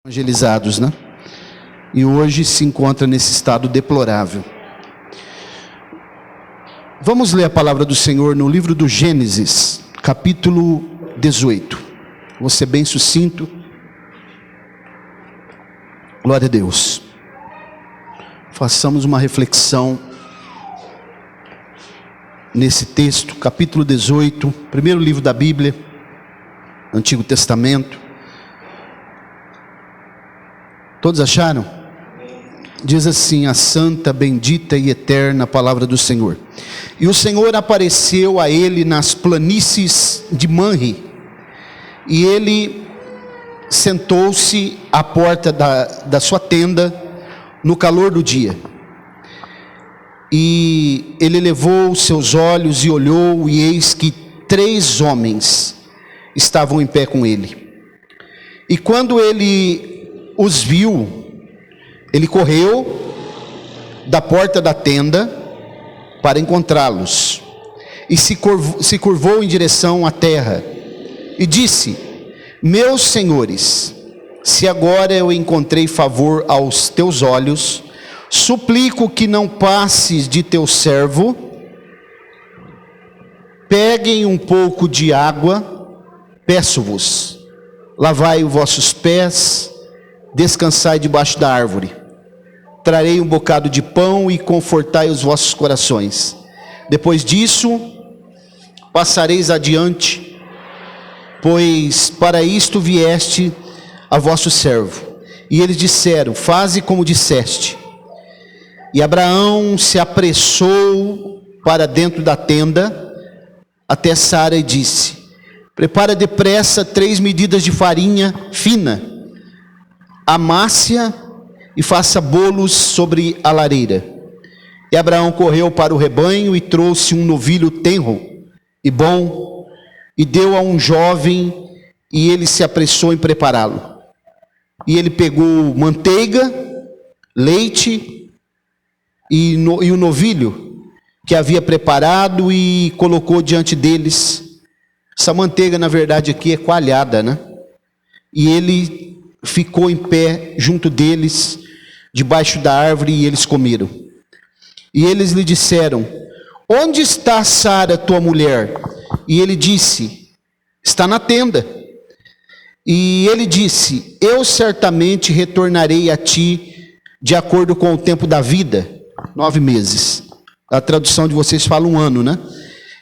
evangelizados, né? E hoje se encontra nesse estado deplorável. Vamos ler a palavra do Senhor no livro do Gênesis, capítulo 18. Vou ser bem sucinto. Glória a Deus. Façamos uma reflexão nesse texto, capítulo 18, primeiro livro da Bíblia, Antigo Testamento. Todos acharam? Diz assim a santa, bendita e eterna palavra do Senhor. E o Senhor apareceu a ele nas planícies de Manre, e ele sentou-se à porta da sua tenda, no calor do dia. E ele levou os seus olhos e olhou, e eis que 3 homens estavam em pé com ele. E quando ele os viu, ele correu da porta da tenda para encontrá-los, e se curvou em direção à terra, e disse: meus senhores, se agora eu encontrei favor aos teus olhos, suplico que não passes de teu servo. Peguem um pouco de água, peço-vos, lavai os vossos pés, descansai debaixo da árvore. Trarei um bocado de pão e confortai os vossos corações. Depois disso, passareis adiante, pois para isto vieste a vosso servo. E eles disseram: faze como disseste. E Abraão se apressou para dentro da tenda, até Sara, e disse: prepara depressa 3 medidas de farinha fina, amasse-a e faça bolos sobre a lareira. E Abraão correu para o rebanho e trouxe um novilho tenro e bom, e deu a um jovem, e ele se apressou em prepará-lo. E ele pegou manteiga, leite e o novilho que havia preparado e colocou diante deles. Essa manteiga, na verdade, aqui é coalhada, né? E ele ficou em pé junto deles, debaixo da árvore, e eles comeram. E eles lhe disseram: onde está Sara, tua mulher? E ele disse: está na tenda. E ele disse: eu certamente retornarei a ti de acordo com o tempo da vida. 9 meses. A tradução de vocês fala 1 ano, né?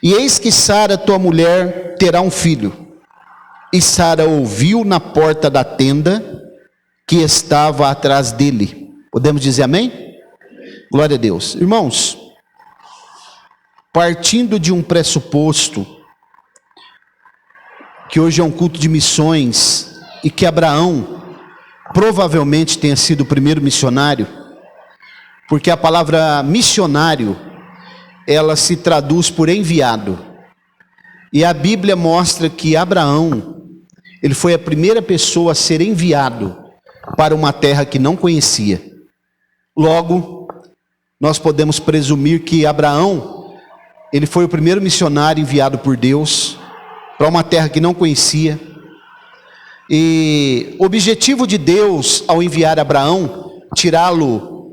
E eis que Sara, tua mulher, terá um filho. E Sara ouviu na porta da tenda que estava atrás dele. Podemos dizer amém? Glória a Deus. Irmãos, partindo de um pressuposto que hoje é um culto de missões e que Abraão provavelmente tenha sido o primeiro missionário, porque a palavra missionário, ela se traduz por enviado. E a Bíblia mostra que Abraão, ele foi a primeira pessoa a ser enviado para uma terra que não conhecia. Logo, nós podemos presumir que Abraão, ele foi o primeiro missionário enviado por Deus para uma terra que não conhecia. E o objetivo de Deus ao enviar Abraão, tirá-lo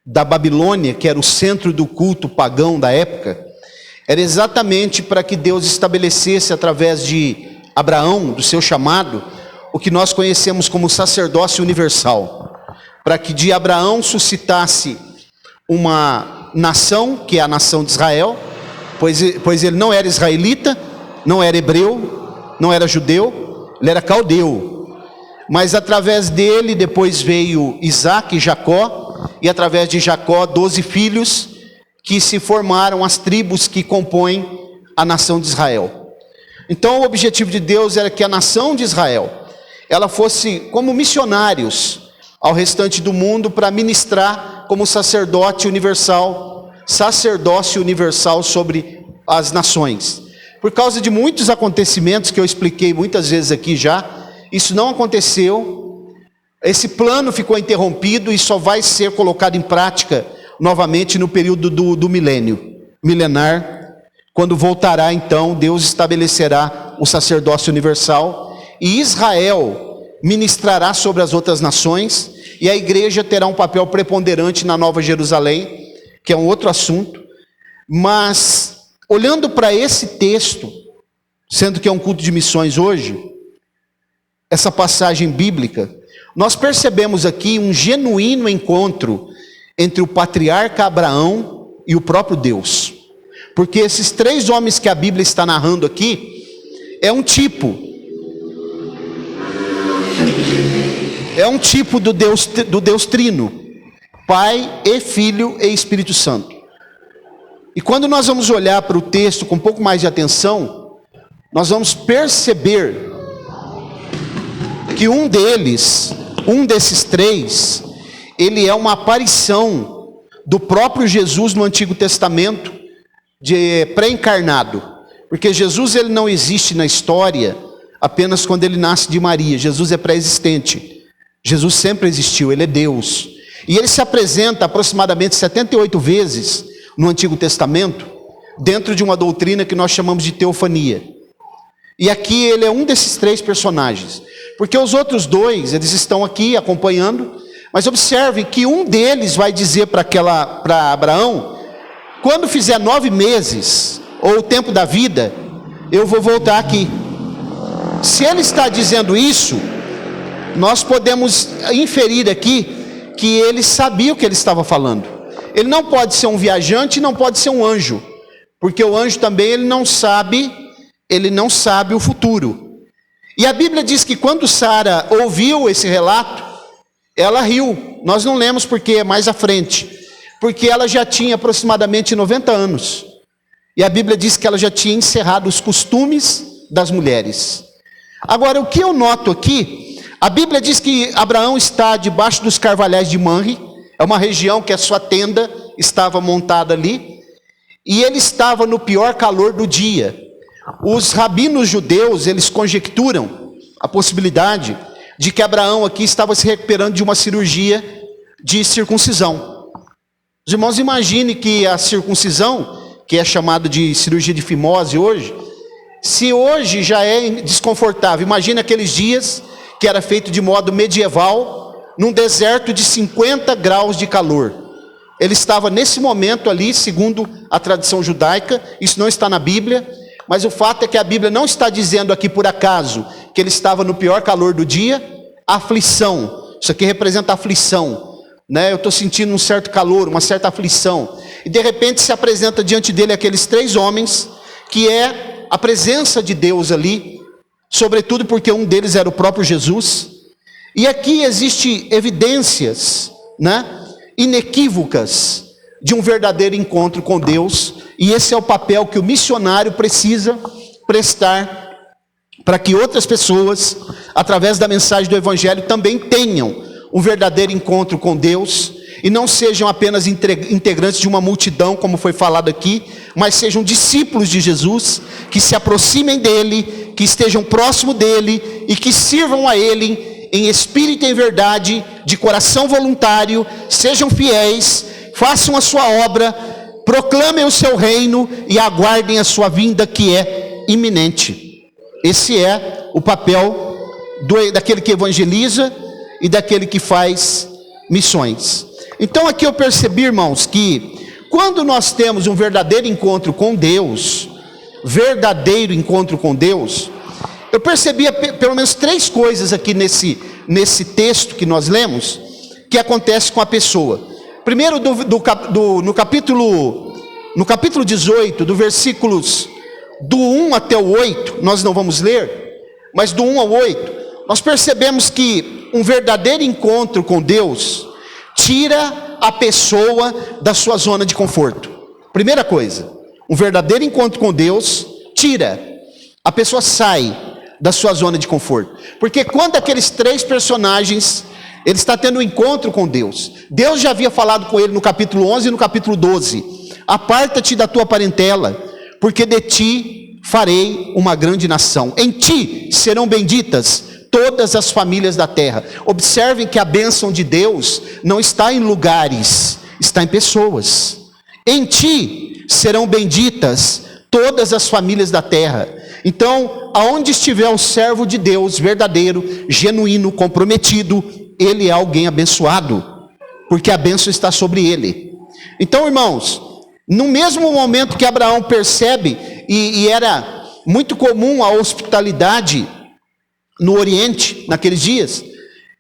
da Babilônia, que era o centro do culto pagão da época, era exatamente para que Deus estabelecesse através de Abraão, do seu chamado, o que nós conhecemos como sacerdócio universal, para que de Abraão suscitasse uma nação, que é a nação de Israel, pois ele não era israelita, não era hebreu, não era judeu, ele era caldeu, mas através dele depois veio Isaac e Jacó, e através de Jacó 12 filhos, que se formaram as tribos que compõem a nação de Israel. Então o objetivo de Deus era que a nação de Israel, ela fosse como missionários ao restante do mundo para ministrar como sacerdócio universal sobre as nações. Por causa de muitos acontecimentos que eu expliquei muitas vezes aqui já, isso não aconteceu, esse plano ficou interrompido e só vai ser colocado em prática novamente no período do milenar, quando voltará então, Deus estabelecerá o sacerdócio universal, e Israel ministrará sobre as outras nações, e a igreja terá um papel preponderante na Nova Jerusalém, que é um outro assunto. Mas, olhando para esse texto, sendo que é um culto de missões hoje, essa passagem bíblica, nós percebemos aqui um genuíno encontro entre o patriarca Abraão e o próprio Deus. Porque esses três homens que a Bíblia está narrando aqui, é um tipo do Deus Trino, Pai e Filho e Espírito Santo. E quando nós vamos olhar para o texto com um pouco mais de atenção, nós vamos perceber que um desses três, ele é uma aparição do próprio Jesus no Antigo Testamento, de pré-encarnado. Porque Jesus, ele não existe na história apenas quando ele nasce de Maria. Jesus é pré-existente. Jesus sempre existiu, ele é Deus. E ele se apresenta aproximadamente 78 vezes no Antigo Testamento, dentro de uma doutrina que nós chamamos de teofania. E aqui ele é um desses três personagens. Porque os outros dois, eles estão aqui acompanhando, mas observe que um deles vai dizer para Abraão: quando fizer 9 meses, ou o tempo da vida, eu vou voltar aqui. Se ele está dizendo isso, nós podemos inferir aqui que ele sabia o que ele estava falando. Ele não pode ser um viajante, não pode ser um anjo, porque o anjo também ele não sabe o futuro. E a Bíblia diz que quando Sara ouviu esse relato, ela riu. Nós não lemos porque é mais à frente, porque ela já tinha aproximadamente 90 anos. E a Bíblia diz que ela já tinha encerrado os costumes das mulheres. Agora, o que eu noto aqui, a Bíblia diz que Abraão está debaixo dos carvalhais de Manre, é uma região que a sua tenda estava montada ali, e ele estava no pior calor do dia. Os rabinos judeus, eles conjecturam a possibilidade de que Abraão aqui estava se recuperando de uma cirurgia de circuncisão. Os irmãos, imaginem que a circuncisão, que é chamada de cirurgia de fimose hoje, se hoje já é desconfortável, imagina aqueles dias que era feito de modo medieval, num deserto de 50 graus de calor. Ele estava nesse momento ali, segundo a tradição judaica, isso não está na Bíblia, mas o fato é que a Bíblia não está dizendo aqui por acaso que ele estava no pior calor do dia. Aflição, isso aqui representa aflição, né? Eu estou sentindo um certo calor, uma certa aflição, e de repente se apresenta diante dele aqueles três homens, que é a presença de Deus ali, sobretudo porque um deles era o próprio Jesus. E aqui existem evidências, né, inequívocas de um verdadeiro encontro com Deus, e esse é o papel que o missionário precisa prestar para que outras pessoas, através da mensagem do Evangelho, também tenham um verdadeiro encontro com Deus, e não sejam apenas integrantes de uma multidão, como foi falado aqui, mas sejam discípulos de Jesus, que se aproximem dele, que estejam próximo dele, e que sirvam a ele em espírito e em verdade, de coração voluntário, sejam fiéis, façam a sua obra, proclamem o seu reino e aguardem a sua vinda, que é iminente. Esse é o papel daquele que evangeliza e daquele que faz missões. Então aqui eu percebi, irmãos, que quando nós temos um verdadeiro encontro com Deus, eu percebi pelo menos 3 coisas aqui nesse texto que nós lemos, que acontece com a pessoa. Primeiro, no capítulo 18, do versículos do 1 até o 8, nós não vamos ler, mas do 1 ao 8, nós percebemos que um verdadeiro encontro com Deus tira a pessoa da sua zona de conforto. Primeira coisa, um verdadeiro encontro com Deus a pessoa sai da sua zona de conforto. Porque quando aqueles 3 personagens, ele está tendo um encontro com Deus, Deus já havia falado com ele no capítulo 11 e no capítulo 12, aparta-te da tua parentela, porque de ti farei uma grande nação, em ti serão benditas todas as famílias da terra. Observem que a bênção de Deus não está em lugares, está em pessoas. Em ti serão benditas todas as famílias da terra. Então, aonde estiver o servo de Deus, verdadeiro, genuíno, comprometido, ele é alguém abençoado, porque a bênção está sobre ele. Então, irmãos, no mesmo momento que Abraão percebe, e era muito comum a hospitalidade no Oriente, naqueles dias,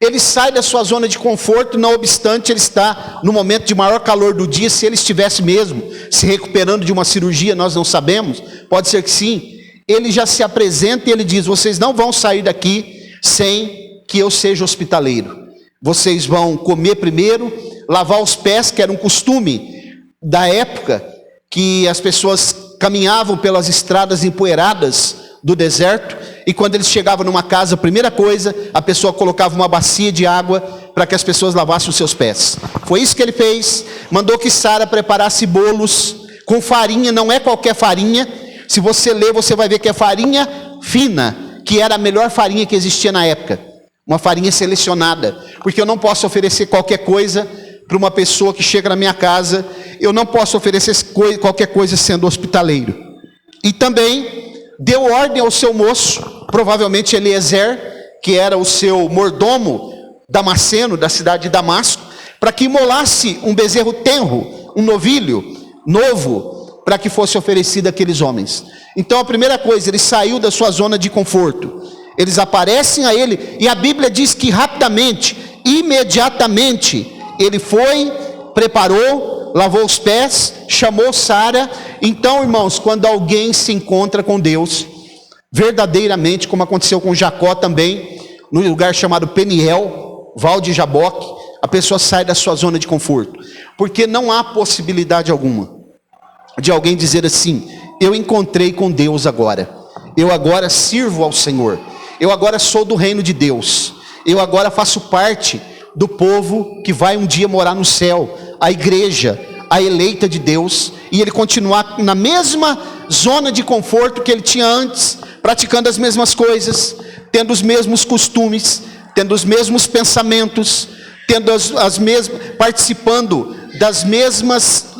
ele sai da sua zona de conforto, não obstante ele está no momento de maior calor do dia. Se ele estivesse mesmo se recuperando de uma cirurgia, nós não sabemos, pode ser que sim. Ele já se apresenta e ele diz: vocês não vão sair daqui sem que eu seja hospitaleiro. Vocês vão comer primeiro, lavar os pés, que era um costume da época, que as pessoas caminhavam pelas estradas empoeiradas do deserto, e quando eles chegavam numa casa, a primeira coisa, a pessoa colocava uma bacia de água para que as pessoas lavassem os seus pés. Foi isso que ele fez. Mandou que Sara preparasse bolos com farinha, não é qualquer farinha. Se você ler, você vai ver que é farinha fina, que era a melhor farinha que existia na época. Uma farinha selecionada, porque eu não posso oferecer qualquer coisa para uma pessoa que chega na minha casa. Eu não posso oferecer qualquer coisa sendo hospitaleiro. E também deu ordem ao seu moço, provavelmente Eliezer, que era o seu mordomo damasceno da cidade de Damasco, para que imolasse um bezerro tenro, um novilho novo, para que fosse oferecido àqueles homens. Então a primeira coisa, ele saiu da sua zona de conforto. Eles aparecem a ele, e a Bíblia diz que rapidamente, imediatamente, ele foi, preparou, lavou os pés, chamou Sara. Então, irmãos, quando alguém se encontra com Deus, verdadeiramente, como aconteceu com Jacó também, no lugar chamado Peniel, Val de Jaboque, a pessoa sai da sua zona de conforto, porque não há possibilidade alguma de alguém dizer assim: eu encontrei com Deus agora, eu agora sirvo ao Senhor, eu agora sou do reino de Deus, eu agora faço parte do povo que vai um dia morar no céu, a igreja, a eleita de Deus, e ele continuar na mesma zona de conforto que ele tinha antes, praticando as mesmas coisas, tendo os mesmos costumes, tendo os mesmos pensamentos, tendo as mesmas, participando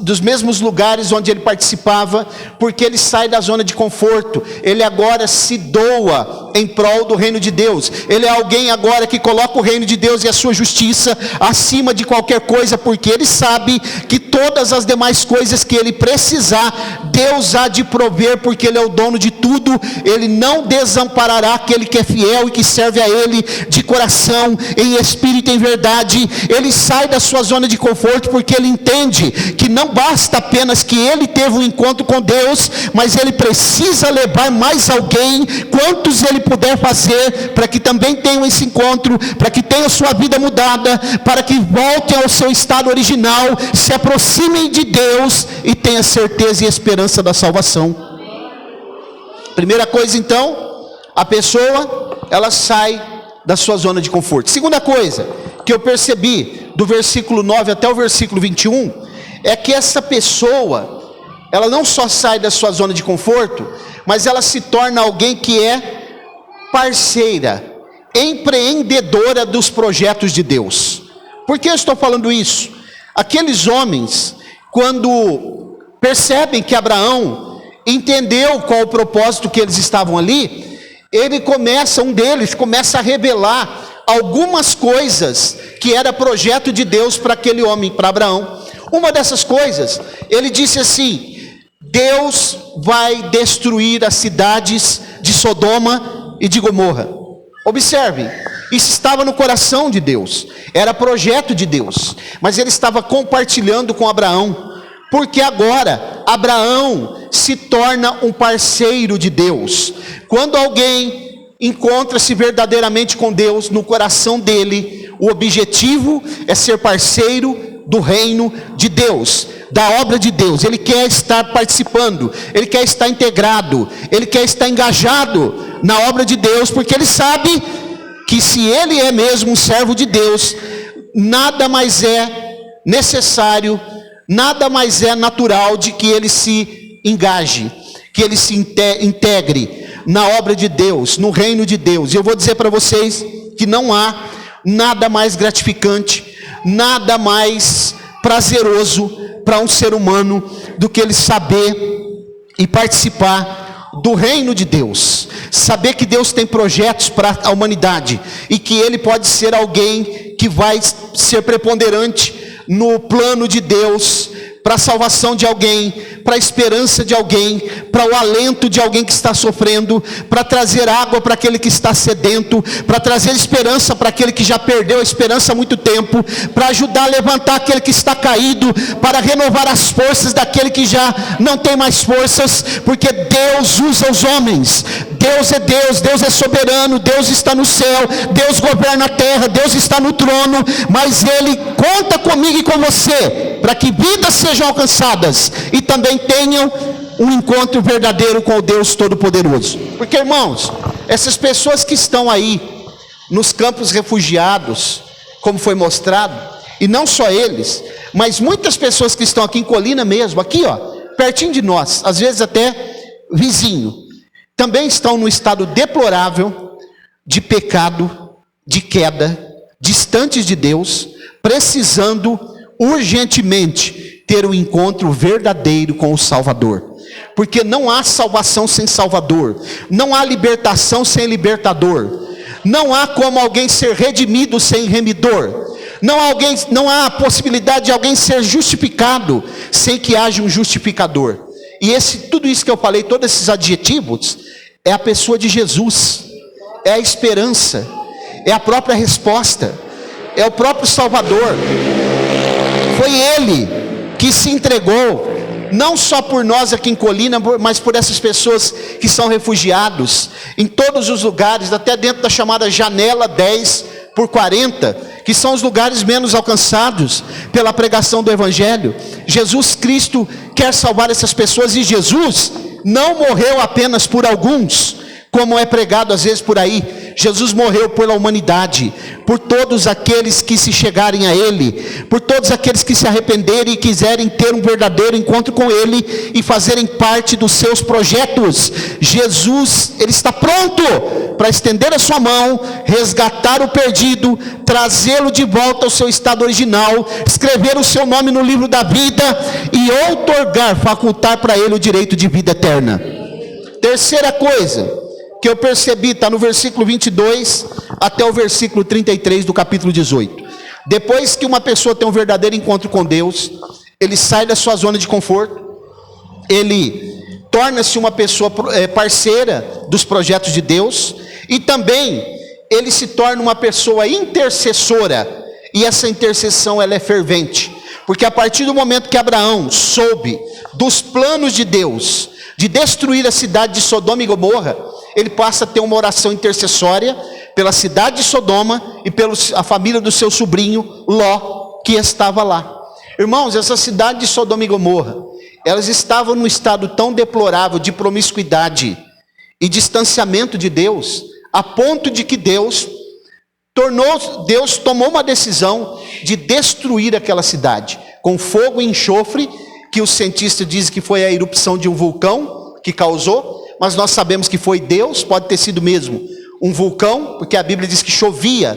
dos mesmos lugares onde ele participava, porque ele sai da zona de conforto. Ele agora se doa em prol do reino de Deus. Ele é alguém agora que coloca o reino de Deus e a sua justiça acima de qualquer coisa, porque ele sabe que todas as demais coisas que ele precisar, Deus há de prover, porque ele é o dono de tudo. Ele não desamparará aquele que é fiel e que serve a ele de coração, em espírito e em verdade. Ele sai da sua zona de conforto porque ele entende que não basta apenas que ele teve um encontro com Deus, mas ele precisa levar mais alguém, quantos ele puder fazer, para que também tenham esse encontro, para que tenham sua vida mudada, para que voltem ao seu estado original, se aproximem de Deus e tenham certeza e esperança da salvação. Primeira coisa, então, a pessoa, ela sai da sua zona de conforto. Segunda coisa que eu percebi do versículo 9 até o versículo 21, é que essa pessoa, ela não só sai da sua zona de conforto, mas ela se torna alguém que é parceira, empreendedora dos projetos de Deus. Por que eu estou falando isso? Aqueles homens, quando percebem que Abraão entendeu qual o propósito que eles estavam ali, um deles começa a revelar algumas coisas que era projeto de Deus para aquele homem, para Abraão. Uma dessas coisas, ele disse assim: Deus vai destruir as cidades de Sodoma e de Gomorra. Observe, isso estava no coração de Deus, era projeto de Deus, mas ele estava compartilhando com Abraão, porque agora Abraão se torna um parceiro de Deus. Quando alguém encontra-se verdadeiramente com Deus, no coração dele, o objetivo é ser parceiro do reino de Deus, da obra de Deus. Ele quer estar participando, ele quer estar integrado, ele quer estar engajado na obra de Deus, porque ele sabe que se ele é mesmo um servo de Deus, nada mais é necessário, nada mais é natural de que ele se engaje, que ele se integre na obra de Deus, no reino de Deus. E eu vou dizer para vocês que não há nada mais gratificante, nada mais prazeroso para um ser humano do que ele saber e participar do reino de Deus, saber que Deus tem projetos para a humanidade e que Ele pode ser alguém que vai ser preponderante no plano de Deus, para a salvação de alguém, para a esperança de alguém, para o alento de alguém que está sofrendo, para trazer água para aquele que está sedento, para trazer esperança para aquele que já perdeu a esperança há muito tempo, para ajudar a levantar aquele que está caído, para renovar as forças daquele que já não tem mais forças, porque Deus usa os homens. Deus é Deus, Deus é soberano, Deus está no céu, Deus governa a terra, Deus está no trono, mas Ele conta comigo e com você, para que vidas sejam alcançadas e também tenham um encontro verdadeiro com o Deus Todo-Poderoso. Porque, irmãos, essas pessoas que estão aí nos campos refugiados, como foi mostrado, e não só eles, mas muitas pessoas que estão aqui em Colina mesmo, aqui ó, pertinho de nós, às vezes até vizinho, também estão num estado deplorável de pecado, de queda, distantes de Deus, precisando urgentemente ter um encontro verdadeiro com o Salvador. Porque não há salvação sem Salvador, não há libertação sem libertador, não há como alguém ser redimido sem remidor, não há possibilidade de alguém ser justificado sem que haja um justificador. E tudo isso que eu falei, todos esses adjetivos, é a pessoa de Jesus, é a esperança, é a própria resposta, é o próprio Salvador. Foi Ele que se entregou, não só por nós aqui em Colina, mas por essas pessoas que são refugiados, em todos os lugares, até dentro da chamada janela 10x40, que são os lugares menos alcançados pela pregação do Evangelho. Jesus Cristo quer salvar essas pessoas, e Jesus não morreu apenas por alguns, como é pregado às vezes por aí. Jesus morreu pela humanidade, por todos aqueles que se chegarem a Ele, por todos aqueles que se arrependerem e quiserem ter um verdadeiro encontro com Ele e fazerem parte dos seus projetos. Jesus, Ele está pronto para estender a sua mão, resgatar o perdido, trazê-lo de volta ao seu estado original, escrever o seu nome no livro da vida e outorgar, facultar para ele o direito de vida eterna. Terceira coisa que eu percebi, está no versículo 22 até o versículo 33 do capítulo 18. Depois que uma pessoa tem um verdadeiro encontro com Deus, ele sai da sua zona de conforto, ele torna-se uma pessoa parceira dos projetos de Deus, e também ele se torna uma pessoa intercessora, e essa intercessão ela é fervente, porque a partir do momento que Abraão soube dos planos de Deus, de destruir a cidade de Sodoma e Gomorra, ele passa a ter uma oração intercessória pela cidade de Sodoma e pela família do seu sobrinho Ló, que estava lá. Irmãos, essa cidade de Sodoma e Gomorra, elas estavam num estado tão deplorável de promiscuidade e distanciamento de Deus, a ponto de que Deus tomou uma decisão de destruir aquela cidade, com fogo e enxofre, que os cientistas dizem que foi a erupção de um vulcão que causou, mas nós sabemos que foi Deus, pode ter sido mesmo um vulcão, porque a Bíblia diz que chovia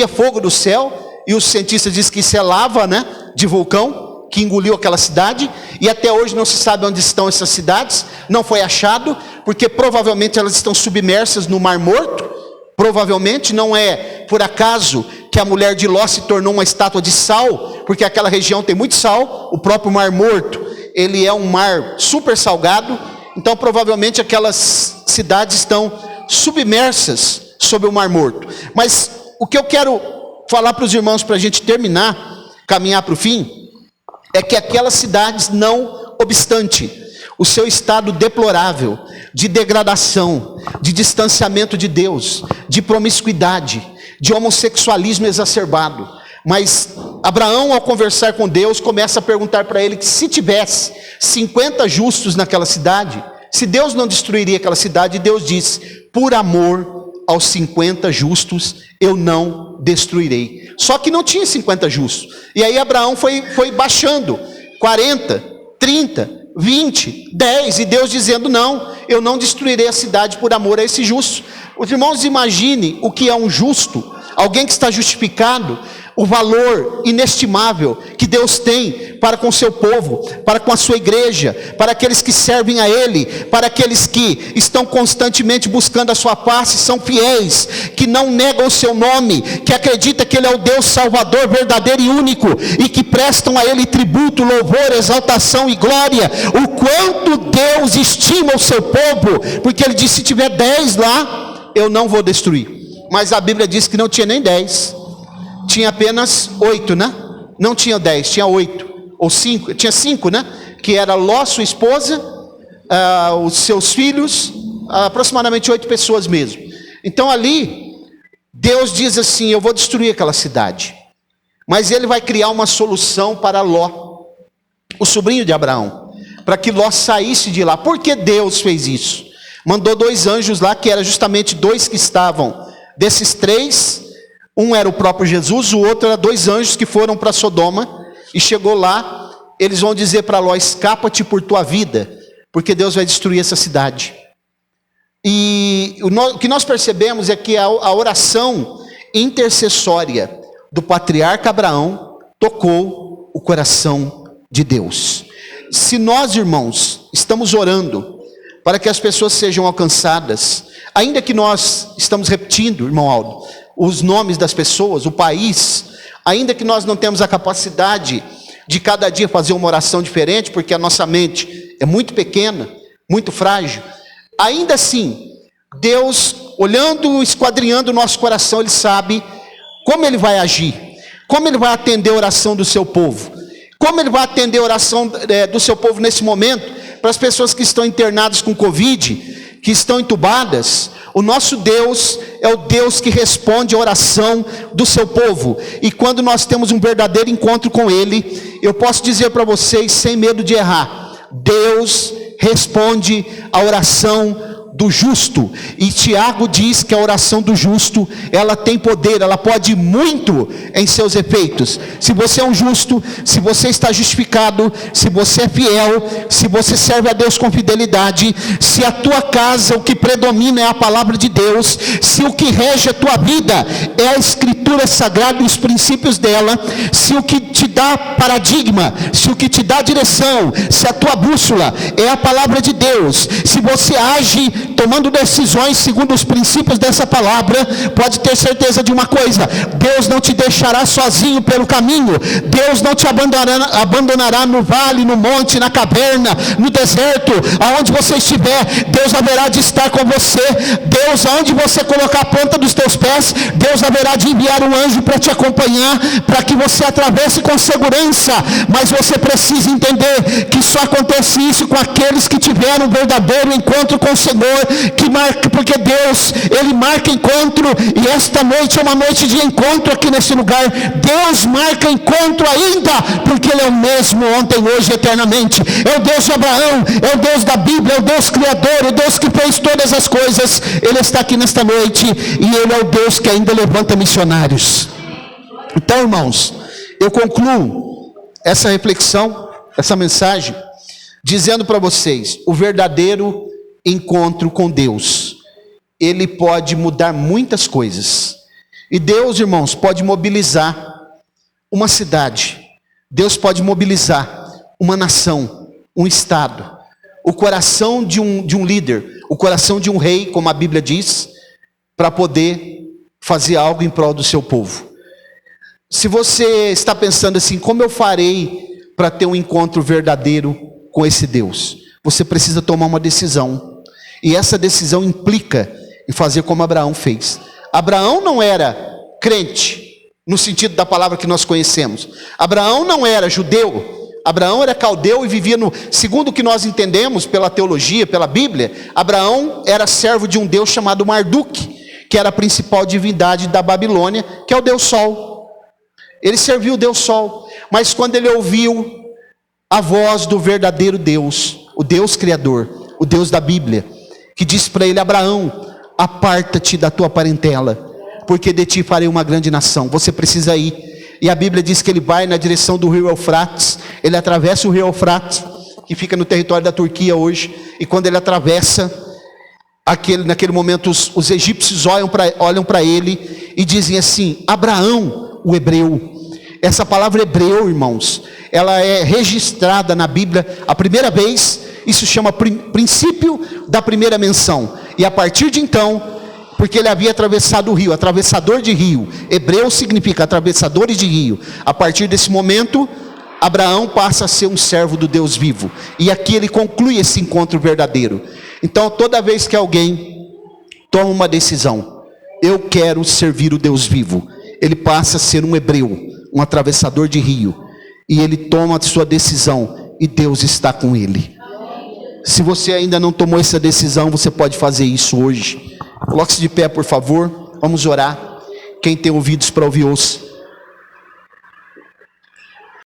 fogo do céu, e os cientistas dizem que isso é lava, de vulcão, que engoliu aquela cidade, e até hoje não se sabe onde estão essas cidades, não foi achado, porque provavelmente elas estão submersas no Mar Morto, provavelmente não é por acaso que a mulher de Ló se tornou uma estátua de sal, porque aquela região tem muito sal, o próprio Mar Morto, ele é um mar super salgado, então provavelmente aquelas cidades estão submersas sob o Mar Morto. Mas o que eu quero falar para os irmãos, para a gente terminar, caminhar para o fim, é que aquelas cidades, não obstante o seu estado deplorável, de degradação, de distanciamento de Deus, de promiscuidade, de homossexualismo exacerbado, mas Abraão, ao conversar com Deus, começa a perguntar para ele que se tivesse 50 justos naquela cidade, se Deus não destruiria aquela cidade. E Deus disse: por amor aos 50 justos eu não destruirei. Só que não tinha 50 justos, e aí Abraão foi baixando, 40, 30, 20, 10, e Deus dizendo: não, eu não destruirei a cidade por amor a esse justo. Os irmãos, imaginem o que é um justo, alguém que está justificado, o valor inestimável que Deus tem para com o seu povo, para com a sua igreja, para aqueles que servem a Ele, para aqueles que estão constantemente buscando a sua face, são fiéis, que não negam o seu nome, que acreditam que Ele é o Deus Salvador verdadeiro e único, e que prestam a Ele tributo, louvor, exaltação e glória. O quanto Deus estima o seu povo, porque Ele disse: se tiver 10 lá, eu não vou destruir. Mas a Bíblia diz que não tinha nem 10, tinha apenas 8, né? Não tinha 10, tinha 8, ou 5, tinha 5, né? Que era Ló, sua esposa, os seus filhos, aproximadamente 8 pessoas mesmo. Então ali, Deus diz assim: eu vou destruir aquela cidade. Mas Ele vai criar uma solução para Ló, o sobrinho de Abraão, para que Ló saísse de lá. Por que Deus fez isso? Mandou 2 anjos lá, que eram justamente 2 que estavam, desses 3, um era o próprio Jesus, o outro era 2 anjos que foram para Sodoma, e chegou lá, eles vão dizer para Ló: escapa-te por tua vida, porque Deus vai destruir essa cidade. E o que nós percebemos é que a oração intercessória do patriarca Abraão tocou o coração de Deus. Se nós, irmãos, estamos orando para que as pessoas sejam alcançadas, ainda que nós estamos repetindo, irmão Aldo, os nomes das pessoas, o país, ainda que nós não temos a capacidade de cada dia fazer uma oração diferente, porque a nossa mente é muito pequena, muito frágil, ainda assim, Deus, olhando, esquadrinhando o nosso coração, Ele sabe como Ele vai agir, como Ele vai atender a oração do seu povo, como Ele vai atender a oração do seu povo nesse momento, para as pessoas que estão internadas com Covid, que estão entubadas. O nosso Deus é o Deus que responde a oração do seu povo, e quando nós temos um verdadeiro encontro com Ele, eu posso dizer para vocês, sem medo de errar, Deus responde a oração do justo. E Tiago diz que a oração do justo, ela tem poder, ela pode muito em seus efeitos. Se você é um justo, se você está justificado, se você é fiel, se você serve a Deus com fidelidade, se a tua casa, o que predomina é a palavra de Deus, se o que rege a tua vida é a escritura sagrada e os princípios dela, se o que te dá paradigma, se o que te dá direção, se a tua bússola é a palavra de Deus, se você age tomando decisões segundo os princípios dessa palavra, pode ter certeza de uma coisa: Deus não te deixará sozinho pelo caminho, Deus não te abandonará no vale, no monte, na caverna, no deserto, aonde você estiver, Deus haverá de estar com você. Deus, aonde você colocar a ponta dos teus pés, Deus haverá de enviar um anjo para te acompanhar, para que você atravesse com segurança. Mas você precisa entender que só acontece isso com aqueles que tiveram um verdadeiro encontro com o Senhor, porque Deus, Ele marca encontro, e esta noite é uma noite de encontro aqui nesse lugar. Deus marca encontro ainda, porque Ele é o mesmo ontem, hoje e eternamente. É o Deus de Abraão, é o Deus da Bíblia, é o Deus Criador, é o Deus que fez todas as coisas. Ele está aqui nesta noite, e Ele é o Deus que ainda levanta missionários. Então, irmãos, eu concluo essa reflexão, essa mensagem, dizendo para vocês: o verdadeiro encontro com Deus, ele pode mudar muitas coisas. E Deus, irmãos, pode mobilizar uma cidade, Deus pode mobilizar uma nação, um estado, o coração de um líder, o coração de um rei, como a Bíblia diz, para poder fazer algo em prol do seu povo. Se você está pensando assim: como eu farei para ter um encontro verdadeiro com esse Deus? Você precisa tomar uma decisão. E essa decisão implica em fazer como Abraão fez. Abraão não era crente, no sentido da palavra que nós conhecemos. Abraão não era judeu. Abraão era caldeu e vivia segundo o que nós entendemos pela teologia, pela Bíblia, Abraão era servo de um Deus chamado Marduk, que era a principal divindade da Babilônia, que é o Deus Sol. Ele serviu o Deus Sol. Mas quando ele ouviu a voz do verdadeiro Deus, o Deus Criador, o Deus da Bíblia, que disse para ele: Abraão, aparta-te da tua parentela, porque de ti farei uma grande nação. Você precisa ir. E a Bíblia diz que ele vai na direção do rio Eufrates. Ele atravessa o rio Eufrates, que fica no território da Turquia hoje. E quando ele atravessa, naquele momento os egípcios olham para ele e dizem assim: Abraão, o hebreu. Essa palavra hebreu, irmãos, ela é registrada na Bíblia a primeira vez. Isso chama princípio da primeira menção. E a partir de então, porque ele havia atravessado o rio, atravessador de rio. Hebreu significa atravessadores de rio. A partir desse momento, Abraão passa a ser um servo do Deus vivo. E aqui ele conclui esse encontro verdadeiro. Então, toda vez que alguém toma uma decisão, eu quero servir o Deus vivo, ele passa a ser um hebreu, um atravessador de rio. E ele toma a sua decisão e Deus está com ele. Se você ainda não tomou essa decisão, você pode fazer isso hoje. Coloque-se de pé, por favor. Vamos orar. Quem tem ouvidos para ouvir, ouça.